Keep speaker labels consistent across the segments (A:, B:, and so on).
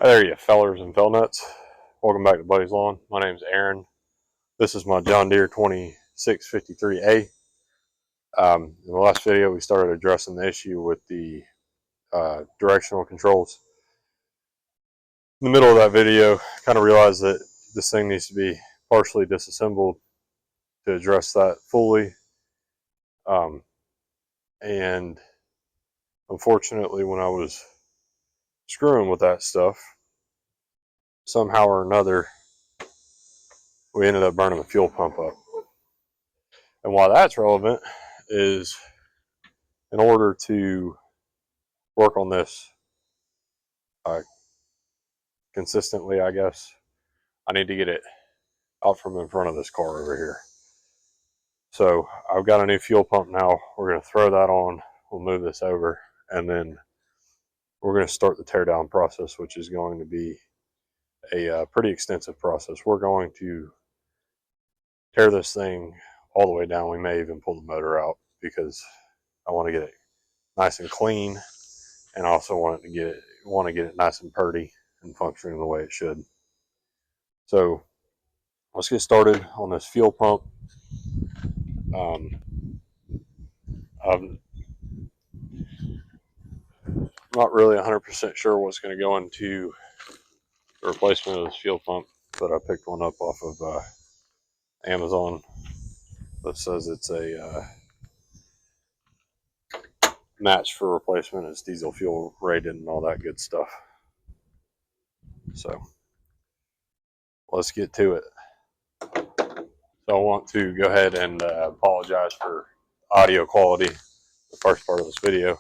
A: Hi there, you fellers and fellnuts. Welcome back to Buddy's Lawn. My name's Aaron. This is my John Deere 2653A. In the last video, we started addressing the issue with the directional controls. In the middle of that video, I kind of realized that this thing needs to be partially disassembled to address that fully. And unfortunately, when I was screwing with that stuff, somehow or another, we ended up burning the fuel pump up. And why that's relevant is in order to work on this consistently, I guess, I need to get it out from in front of this car over here. So I've got a new fuel pump now. We're going to throw that on. We'll move this over, and then we're going to start the teardown process, which is going to be a pretty extensive process. We're going to tear this thing all the way down. We may even pull the motor out because I want to get it nice and clean, and I also want to get it nice and purty and functioning the way it should. So let's get started on this fuel pump. I'm not really 100% sure what's going to go into the replacement of this fuel pump, but I picked one up off of Amazon that says it's a match for replacement. It's diesel fuel rated and all that good stuff. So let's get to it. So I want to go ahead and apologize for audio quality, the first part of this video.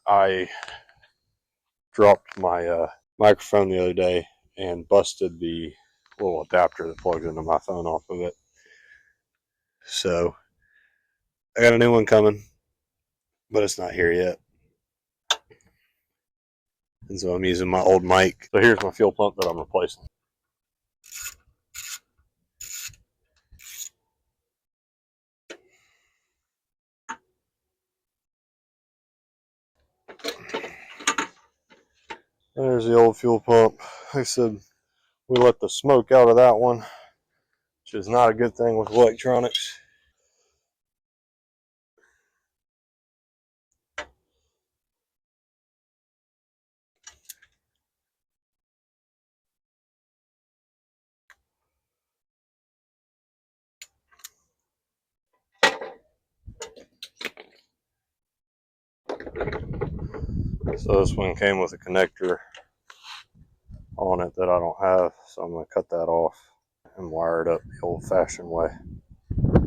A: I dropped my microphone the other day and busted the little adapter that plugs into my phone off of it. So I got a new one coming, but it's not here yet. And so I'm using my old mic. So here's my fuel pump that I'm replacing. There's the old fuel pump. Like I said, we let the smoke out of that one, which is not a good thing with electronics. So this one came with a connector on it that I don't have, so I'm going to cut that off and wire it up the old-fashioned way.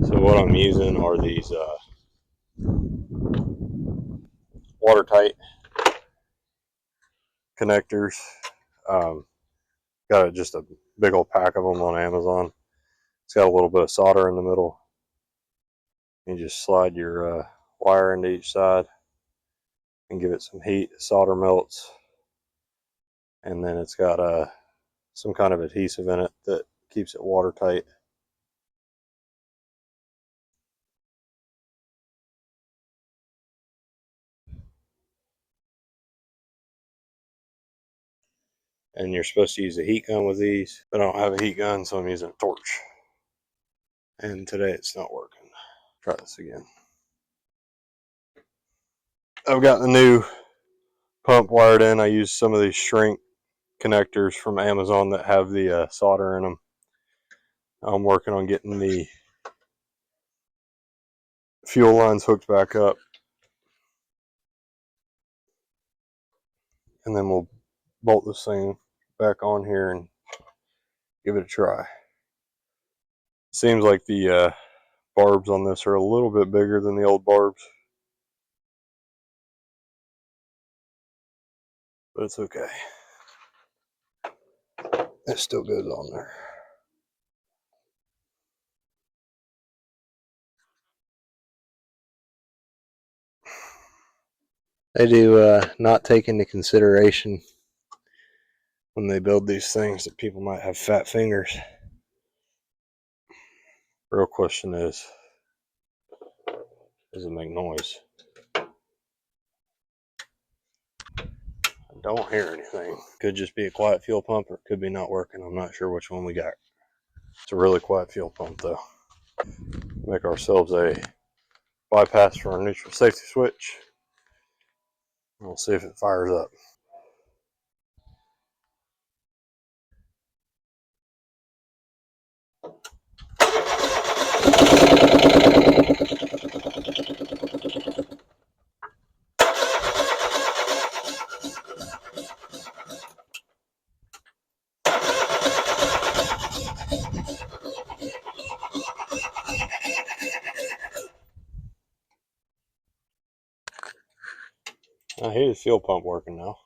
A: So what I'm using are these watertight connectors. Got just a big old pack of them on Amazon. It's got a little bit of solder in the middle. You just slide your wire into each side and give it some heat. The solder melts, and then it's got some kind of adhesive in it that keeps it watertight. And you're supposed to use a heat gun with these, but I don't have a heat gun, so I'm using a torch. And today it's not working. Try this again. I've got the new pump wired in. I used some of these shrink connectors from Amazon that have the solder in them. I'm working on getting the fuel lines hooked back up, and then we'll bolt this thing back on here and give it a try. Seems like the barbs on this are a little bit bigger than the old barbs, but it's okay. It still goes on there. They do not take into consideration when they build these things that people might have fat fingers. Real question is, does it make noise? Don't hear anything. Could just be a quiet fuel pump, or it could be not working. I'm not sure which one we got. It's a really quiet fuel pump though. Make ourselves a bypass for our neutral safety switch. We'll see if it fires up. I hear the fuel pump working now.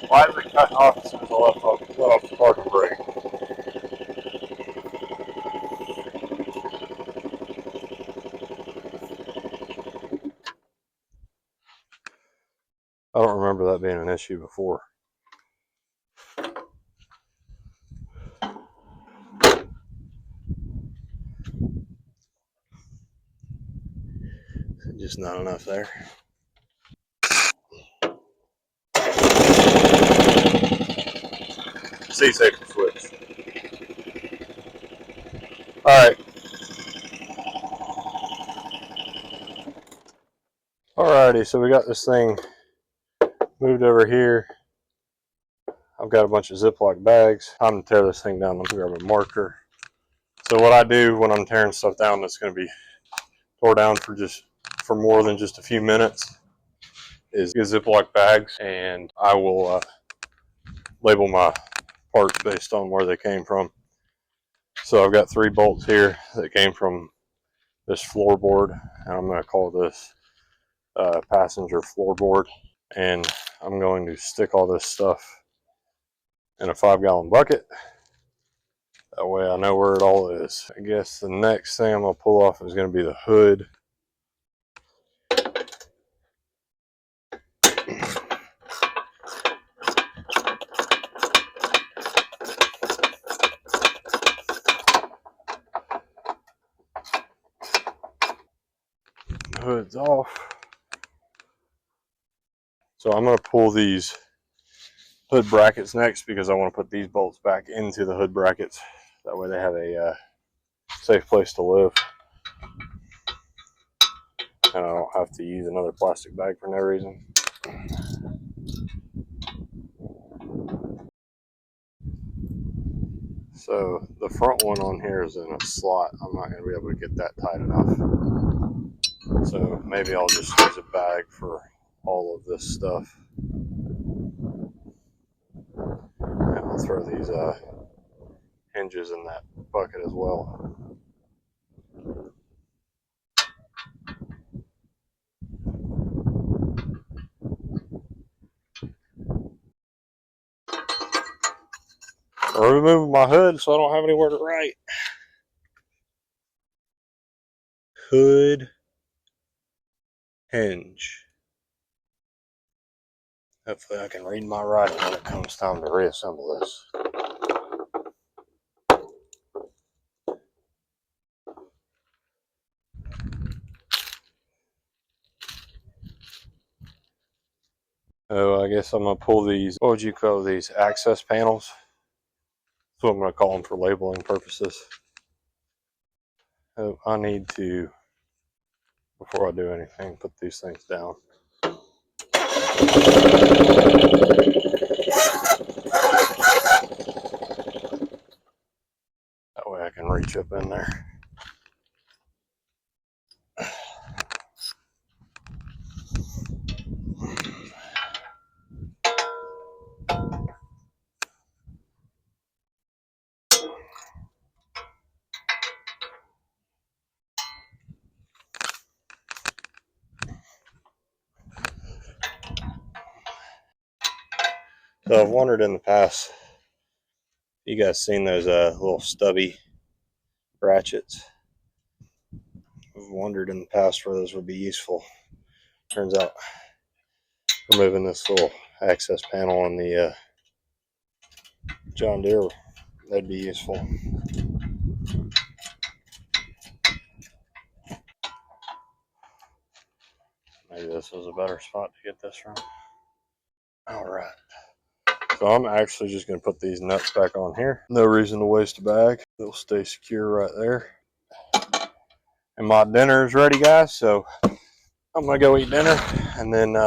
A: Why is it cutting off as soon as I let off the parking brake? I don't remember that being an issue before. Just not enough there. C safety switch. Alright. Alrighty, so we got this thing moved over here. I've got a bunch of Ziploc bags. I'm going to tear this thing down. Let me grab a marker. So what I do when I'm tearing stuff down that's going to be tore down for more than just a few minutes is get Ziploc bags, and I will label my parts based on where they came from. So I've got 3 bolts here that came from this floorboard, and I'm going to call this passenger floorboard. And I'm going to stick all this stuff in a 5-gallon bucket. That way I know where it all is. I guess the next thing I'm going to pull off is going to be the hood. The hood's off. So I'm going to pull these hood brackets next, because I want to put these bolts back into the hood brackets. That way they have a safe place to live. And I don't have to use another plastic bag for no reason. So the front one on here is in a slot. I'm not going to be able to get that tight enough. So maybe I'll just use a bag for all of this stuff. And I'll throw these hinges in that bucket as well. I'm removing my hood so I don't have anywhere to write. Hood hinge. Hopefully I can read my writing when it comes time to reassemble this. Oh, I guess I'm going to pull these, what would you call these, access panels? That's what I'm going to call them for labeling purposes. Oh, I need to, before I do anything, put these things down. That way I can reach up in there. So I've wondered in the past, you guys seen those little stubby ratchets? I've wondered in the past where those would be useful. Turns out removing this little access panel on the John Deere, that'd be useful. Maybe this was a better spot to get this from. Alright. So I'm actually just going to put these nuts back on here. No reason to waste a bag. They'll stay secure right there. And my dinner is ready, guys. So I'm going to go eat dinner and then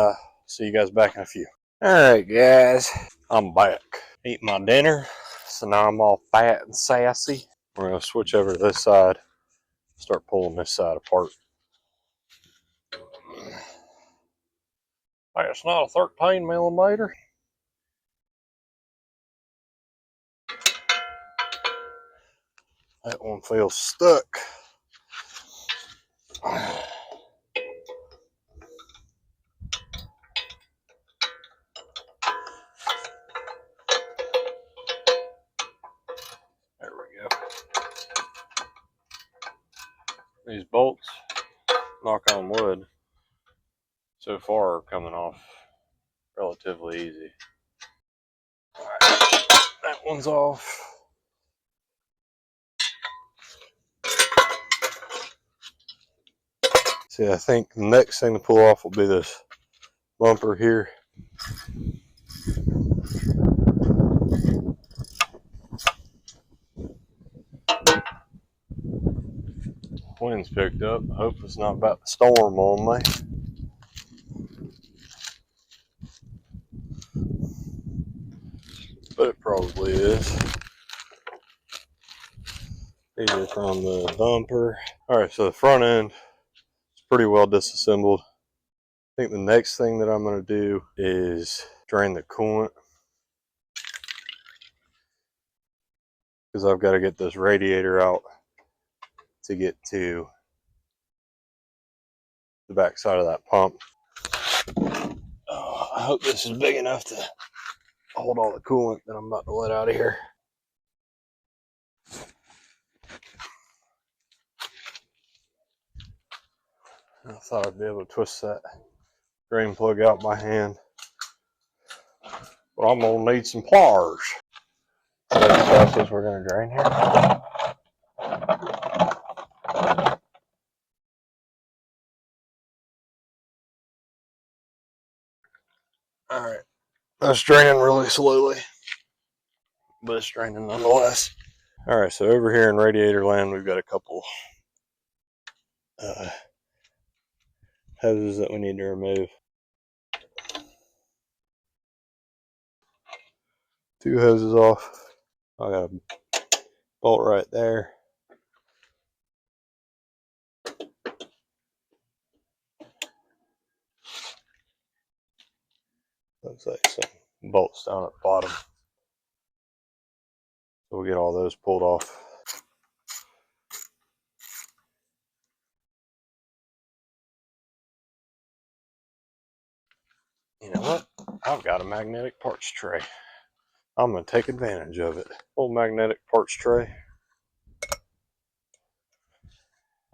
A: see you guys back in a few. Alright, guys. I'm back. Eat my dinner. So now I'm all fat and sassy. We're going to switch over to this side. Start pulling this side apart. Hey, it's not a 13 millimeter. That one feels stuck. There we go. These bolts, knock on wood, so far are coming off relatively easy. Alright, that one's off. See, I think the next thing to pull off will be this bumper here. Wind's picked up. I hope it's not about to storm on me. But it probably is. These are from the bumper. Alright, so the front end is pretty well disassembled. I think the next thing that I'm going to do is drain the coolant, because I've got to get this radiator out to get to the back side of that pump. Oh, I hope this is big enough to hold all the coolant that I'm about to let out of here. I thought I'd be able to twist that drain plug out by hand, but I'm gonna need some pliers. So that's what we're gonna drain here. All right, that's draining really slowly, but it's draining nonetheless. All right, so over here in radiator land, we've got a couple hoses that we need to remove. 2 hoses off. I got a bolt right there. Looks like some bolts down at the bottom. So we'll get all those pulled off. You know what? I've got a magnetic parts tray. I'm going to take advantage of it. Old magnetic parts tray.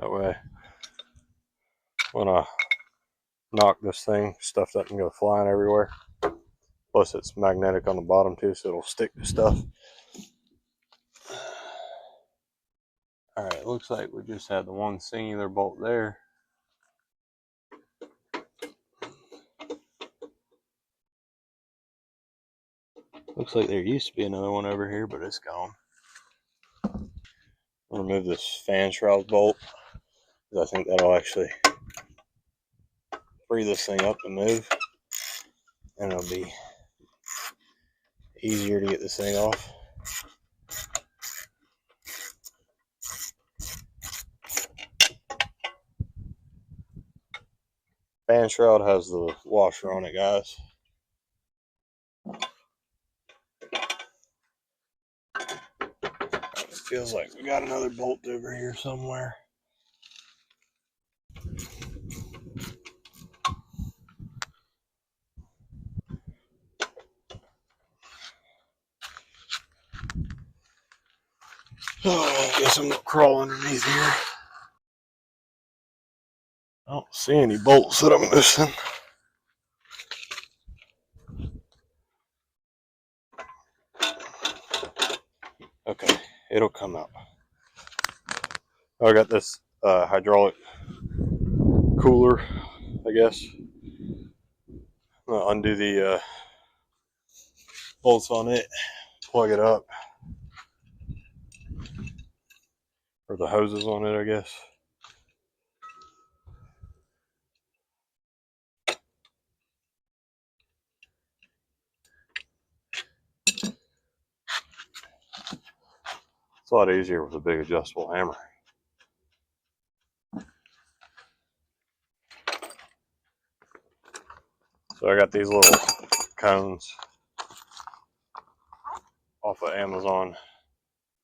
A: That way, when I knock this thing, stuff doesn't go flying everywhere. Plus, it's magnetic on the bottom too, so it'll stick to stuff. Alright, it looks like we just had the one singular bolt there. Looks like there used to be another one over here, but it's gone. I'll remove this fan shroud bolt, because I think that'll actually free this thing up and move, and it'll be easier to get this thing off. Fan shroud has the washer on it, guys. It feels like we got another bolt over here somewhere. Oh, I guess I'm gonna crawl underneath here. I don't see any bolts that I'm missing. Okay, it'll come out. Oh, I got this hydraulic cooler, I guess. I'm gonna undo the bolts on it, plug it up, or the hoses on it, I guess. It's a lot easier with a big adjustable hammer. So I got these little cones off of Amazon.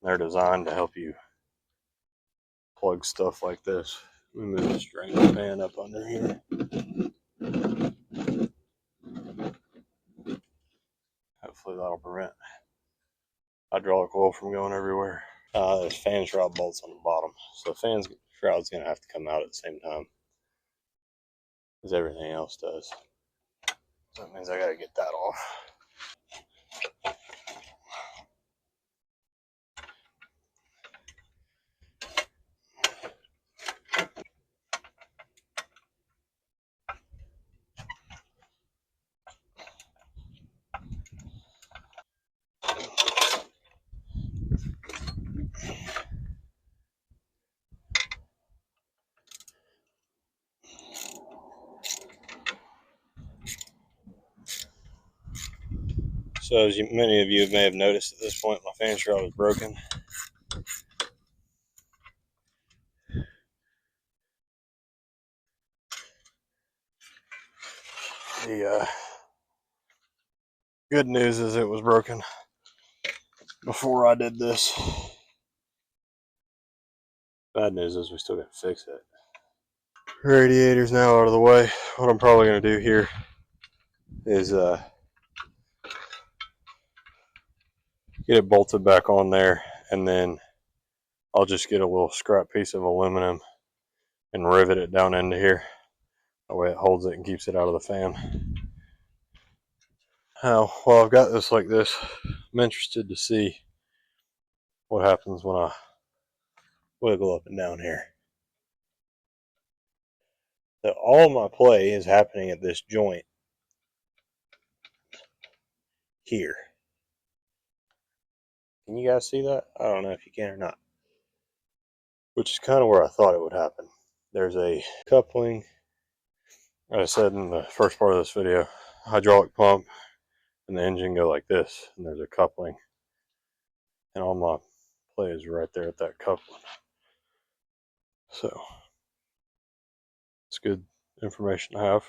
A: They're designed to help you plug stuff like this. Let me move this drain fan up under here. Hopefully that'll prevent hydraulic oil from going everywhere. There's fan shroud bolts on the bottom, so the fan shroud's gonna have to come out at the same time as everything else does. So that means I gotta get that off. So as many of you may have noticed at this point, my fan shroud is broken. The good news is it was broken before I did this. Bad news is we still got to fix it. Radiator's now out of the way. What I'm probably going to do here is get it bolted back on there, and then I'll just get a little scrap piece of aluminum and rivet it down into here. That way it holds it and keeps it out of the fan. Now, while I've got this like this, I'm interested to see what happens when I wiggle up and down here. So all my play is happening at this joint here. Can you guys see that? I don't know if you can or not. Which is kind of where I thought it would happen. There's a coupling, as I said in the first part of this video, hydraulic pump and the engine go like this, and there's a coupling. And all my play is right there at that coupling. So it's good information to have.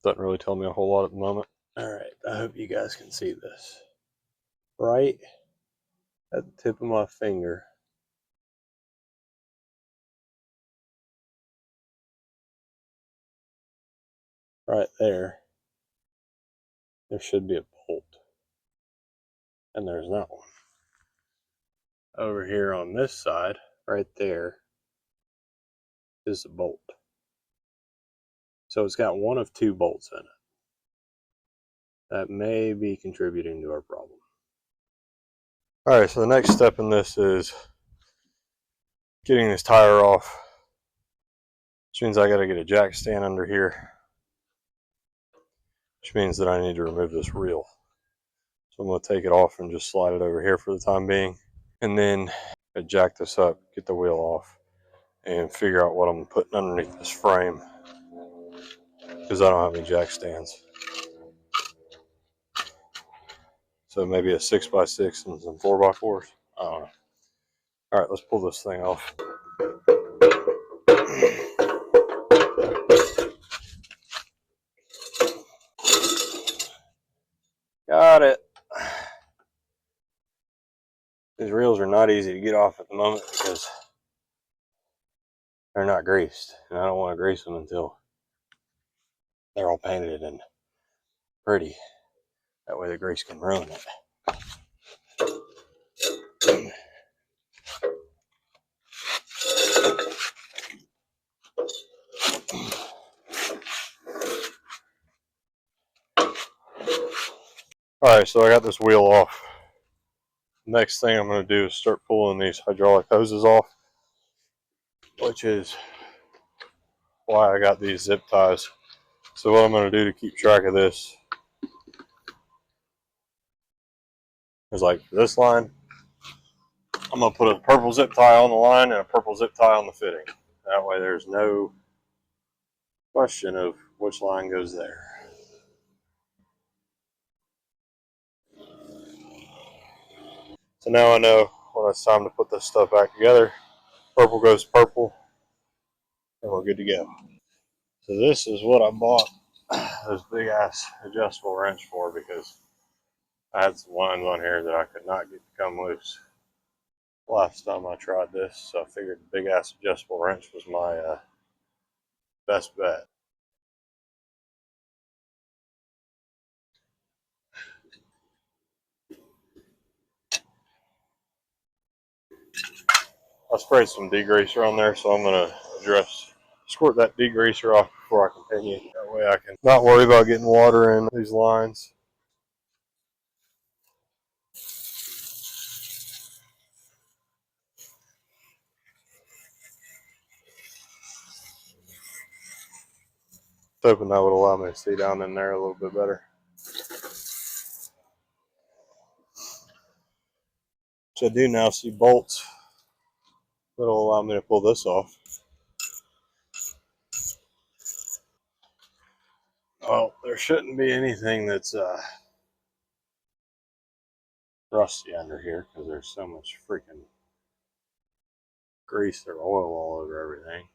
A: Doesn't really tell me a whole lot at the moment. Alright, I hope you guys can see this. Right at the tip of my finger, right there should be a bolt. And there's not one. Over here on this side, right there, is a bolt. So it's got one of two bolts in it. That may be contributing to our problem. Alright, so the next step in this is getting this tire off, which means I gotta get a jack stand under here, which means that I need to remove this reel. So I'm gonna take it off and just slide it over here for the time being, and then I jack this up, get the wheel off, and figure out what I'm putting underneath this frame, because I don't have any jack stands. So maybe a 6x6 and some 4x4s. I don't know. Alright, let's pull this thing off. Got it. These reels are not easy to get off at the moment because they're not greased. And I don't want to grease them until they're all painted and pretty. That way the grease can ruin it. Alright, so I got this wheel off. Next thing I'm going to do is start pulling these hydraulic hoses off, which is why I got these zip ties. So what I'm going to do to keep track of this is, like, for this line, I'm going to put a purple zip tie on the line and a purple zip tie on the fitting. That way there's no question of which line goes there. So now I know when it's time to put this stuff back together. Purple goes purple, and we're good to go. So this is what I bought this big ass adjustable wrench for, because I had some lines on here that I could not get to come loose last time I tried this. So I figured the big ass adjustable wrench was my best bet. I sprayed some degreaser on there, so I'm going to squirt that degreaser off before I continue. That way I can not worry about getting water in these lines. Hoping that would allow me to see down in there a little bit better. So I do now see bolts that'll allow me to pull this off. Well, there shouldn't be anything that's rusty under here, because there's so much freaking grease or oil all over everything.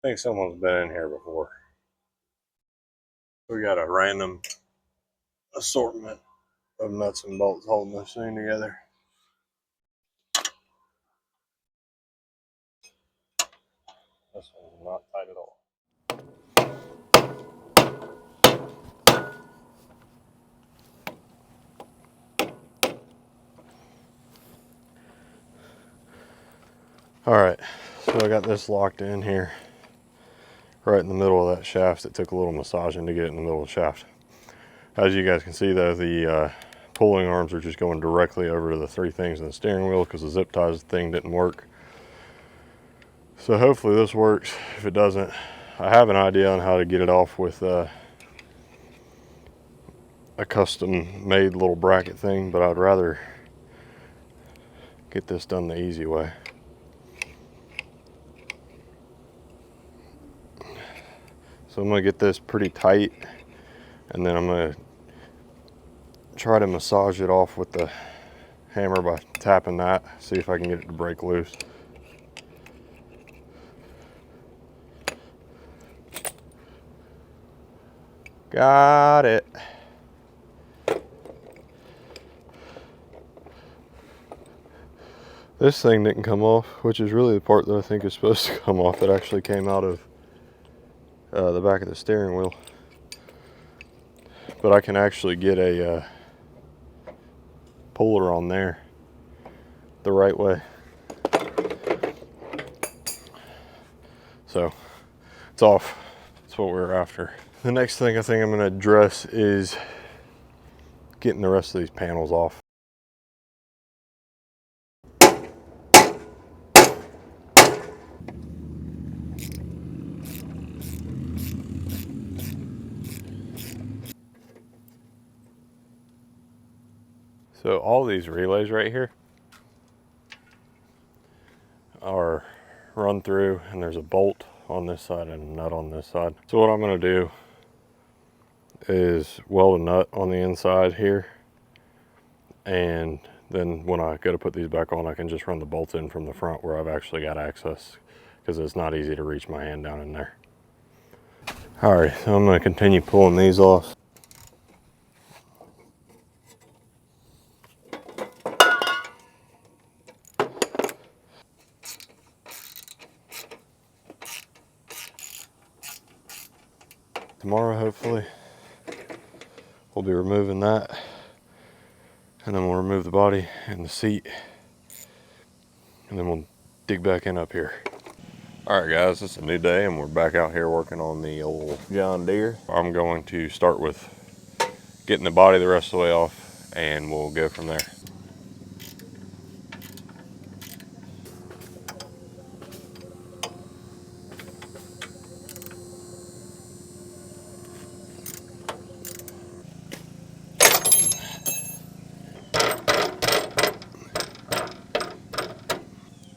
A: I think someone's been in here before. We got a random assortment of nuts and bolts holding this thing together. This one's not tight at all. Alright, so I got this locked in here, right in the middle of that shaft. It took a little massaging to get it in the middle of the shaft. As you guys can see though, the pulling arms are just going directly over to the three things in the steering wheel, because the zip ties thing didn't work. So hopefully this works. If it doesn't, I have an idea on how to get it off with a custom made little bracket thing, but I'd rather get this done the easy way. So I'm going to get this pretty tight, and then I'm going to try to massage it off with the hammer by tapping that, see if I can get it to break loose. Got it. This thing didn't come off, which is really the part that I think is supposed to come off. It actually came out of the back of the steering wheel. But I can actually get a puller on there the right way. So it's off. That's what we're after. The next thing I think I'm going to address is getting the rest of these panels off. So all these relays right here are run through, and there's a bolt on this side and a nut on this side. So what I'm going to do is weld a nut on the inside here, and then when I go to put these back on, I can just run the bolt in from the front where I've actually got access, because it's not easy to reach my hand down in there. All right, so I'm going to continue pulling these off. Tomorrow, hopefully, we'll be removing that, and then we'll remove the body and the seat, and then we'll dig back in up here. Alright guys, it's a new day and we're back out here working on the old John Deere. I'm going to start with getting the body the rest of the way off and we'll go from there.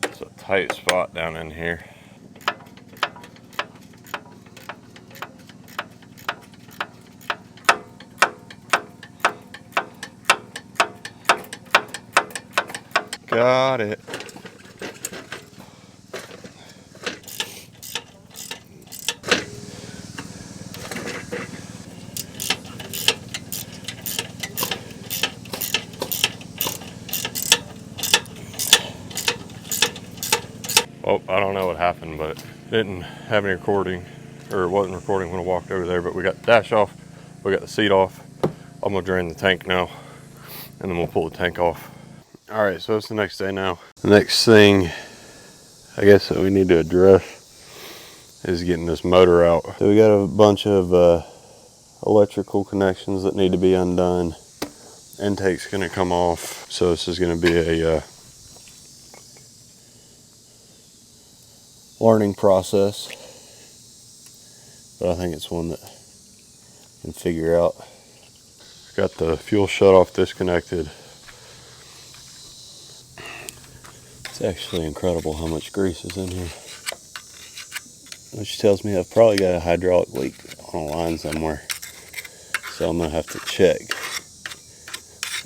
A: It's a tight spot down in here. Got it. Well, I don't know what happened, but didn't have any recording, or it wasn't recording when I walked over there, but we got the dash off, we got the seat off. I'm gonna drain the tank now, and then we'll pull the tank off. All right, so it's the next day now. The next thing, I guess, that we need to address is getting this motor out. So we got a bunch of electrical connections that need to be undone. Intake's gonna come off, so this is gonna be a learning process, but I think it's one that I can figure out. Got the fuel shutoff disconnected. It's actually incredible how much grease is in here, which tells me I've probably got a hydraulic leak on a line somewhere, so I'm gonna have to check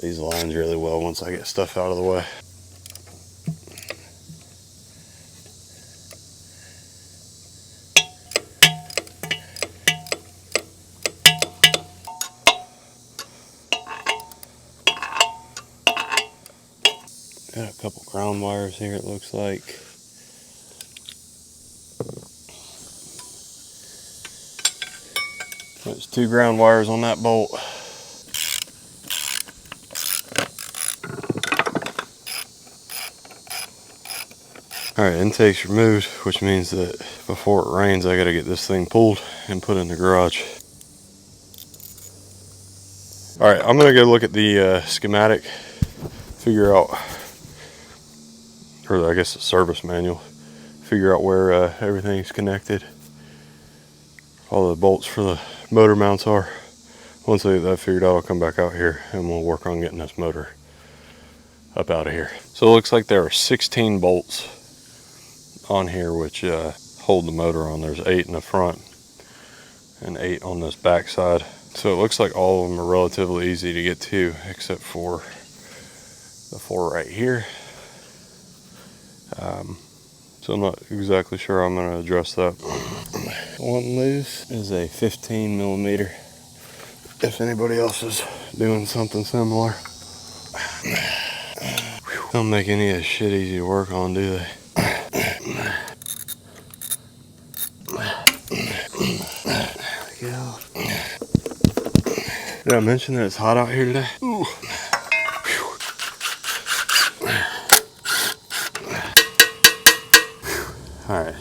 A: these lines really well once I get stuff out of the way. Got a couple ground wires here, it looks like. There's 2 ground wires on that bolt. Alright, intake's removed, which means that before it rains I gotta get this thing pulled and put in the garage. Alright, I'm gonna go look at the schematic, figure out, or I guess the service manual, figure out where everything's connected, all the bolts for the motor mounts are. Once I get that figured out, I'll come back out here and we'll work on getting this motor up out of here. So it looks like there are 16 bolts on here which hold the motor on. There's 8 in the front and 8 on this back side. So it looks like all of them are relatively easy to get to, except for the 4 right here. So I'm not exactly sure I'm going to address that. One loose is a 15 millimeter. If anybody else is doing something similar. Don't make any of this shit easy to work on, do they? Did I mention that it's hot out here today? Ooh. Alright,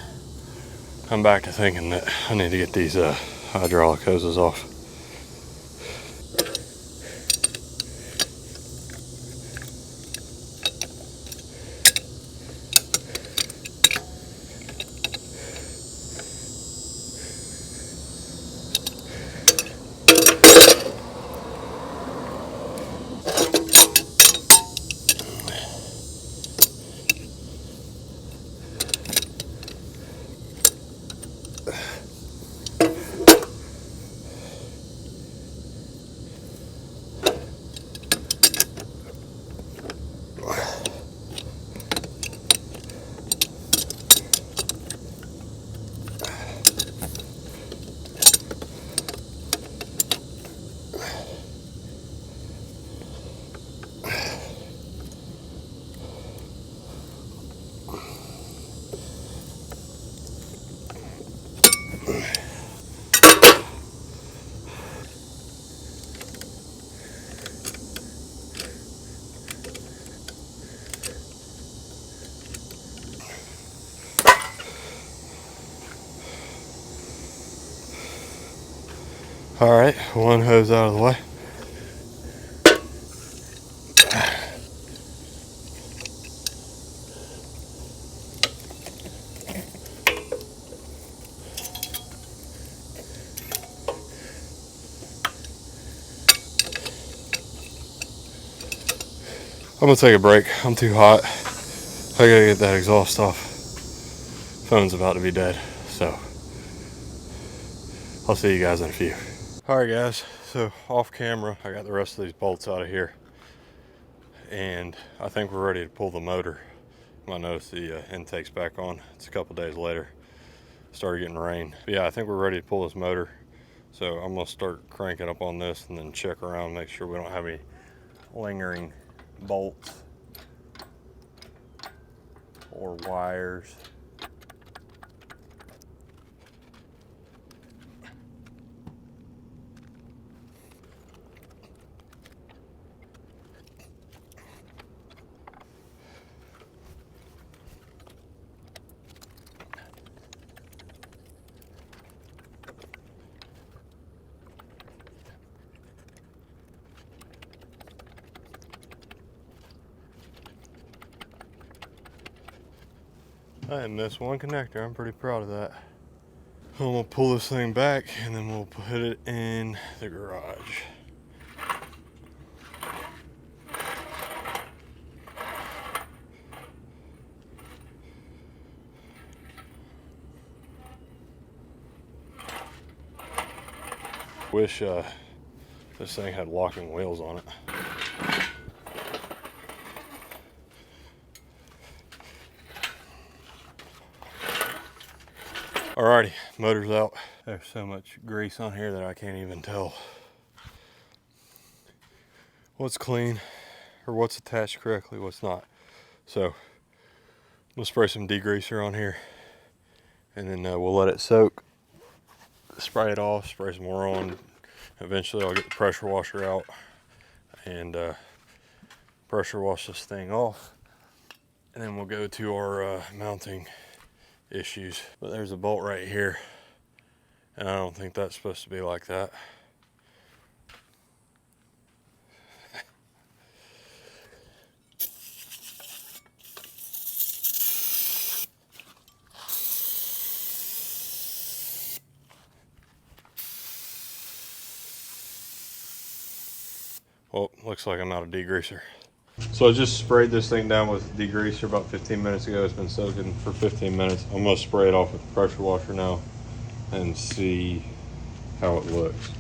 A: I'm back to thinking that I need to get these hydraulic hoses off. All right, one hose out of the way. I'm gonna take a break. I'm too hot. I gotta get that exhaust off. Phone's about to be dead, so I'll see you guys in a few. All right, guys. So off camera, I got the rest of these bolts out of here, and I think we're ready to pull the motor. You might notice the intake's back on. It's a couple days later. Started getting rain. But yeah, I think we're ready to pull this motor. So I'm gonna start cranking up on this and then check around, make sure we don't have any lingering bolts or wires. I didn't miss one connector. I'm pretty proud of that. I'm gonna pull this thing back and then we'll put it in the garage. Wish this thing had locking wheels on it. Alrighty, motor's out. There's so much grease on here that I can't even tell what's clean or what's attached correctly, what's not. So we'll spray some degreaser on here and then we'll let it soak. Spray it off, spray some more on. Eventually I'll get the pressure washer out and pressure wash this thing off. And then we'll go to our mounting issues. But there's a bolt right here, and I don't think that's supposed to be like that. Well, looks like I'm out of degreaser. So I just sprayed this thing down with degreaser about 15 minutes ago. It's been soaking for 15 minutes. I'm gonna spray it off with the pressure washer now and see how it looks.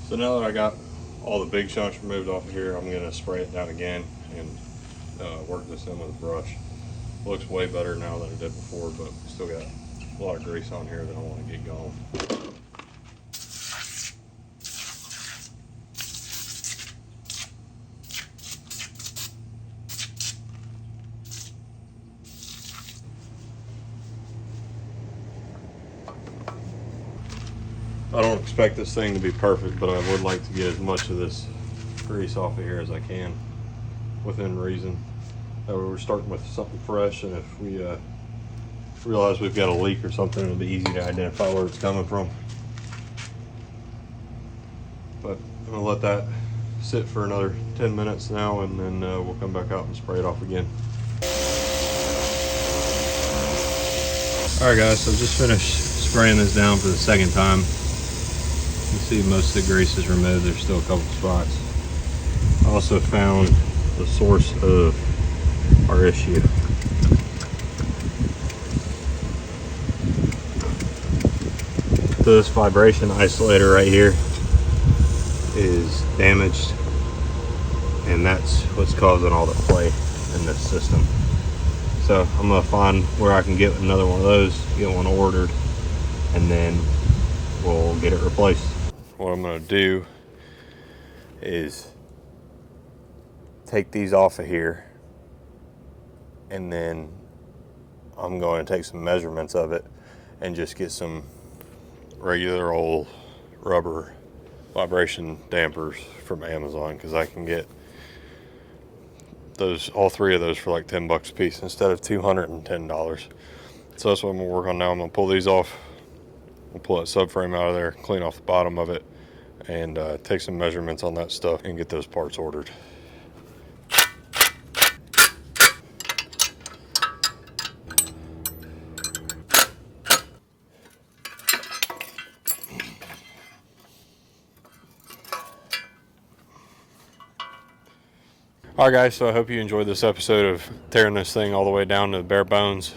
A: So now that I got all the big chunks removed off of here, I'm gonna spray it down again and work this in with a brush. Looks way better now than it did before, but still got a lot of grease on here that I want to get going. I don't expect this thing to be perfect, but I would like to get as much of this grease off of here as I can, within reason. We're starting with something fresh, and if we realize we've got a leak or something, it'll be easy to identify where it's coming from. But I'm gonna let that sit for another 10 minutes now, and then we'll come back out and spray it off again. All right, guys, so I just finished spraying this down for the second time. You can see most of the grease is removed. There's still a couple spots. I also found the source of our issue. So this vibration isolator right here is damaged, and that's what's causing all the play in this system. So I'm gonna find where I can get another one of those, get one ordered, and then we'll get it replaced. What I'm gonna do is take these off of here, and then I'm going to take some measurements of it and just get some regular old rubber vibration dampers from Amazon, because I can get those, all three of those, for like 10 bucks a piece instead of $210. So that's what I'm gonna work on now. I'm gonna pull these off. We'll pull that subframe out of there, clean off the bottom of it, and take some measurements on that stuff and get those parts ordered. Alright guys, so I hope you enjoyed this episode of tearing this thing all the way down to the bare bones.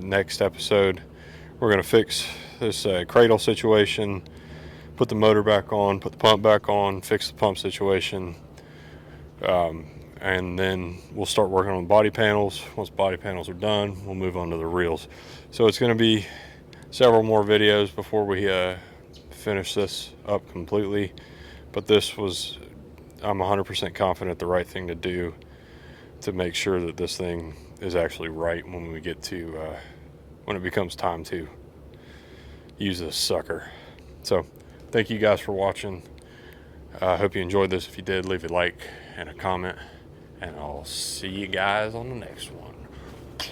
A: Next episode, we're going to fix this cradle situation, put the motor back on, put the pump back on, fix the pump situation, and then we'll start working on the body panels. Once body panels are done, we'll move on to the reels. So it's going to be several more videos before we finish this up completely, but this was, I'm 100% confident, the right thing to do to make sure that this thing is actually right when we get to, when it becomes time to use this sucker. So thank you guys for watching. I hope you enjoyed this. If you did, leave a like and a comment, and I'll see you guys on the next one.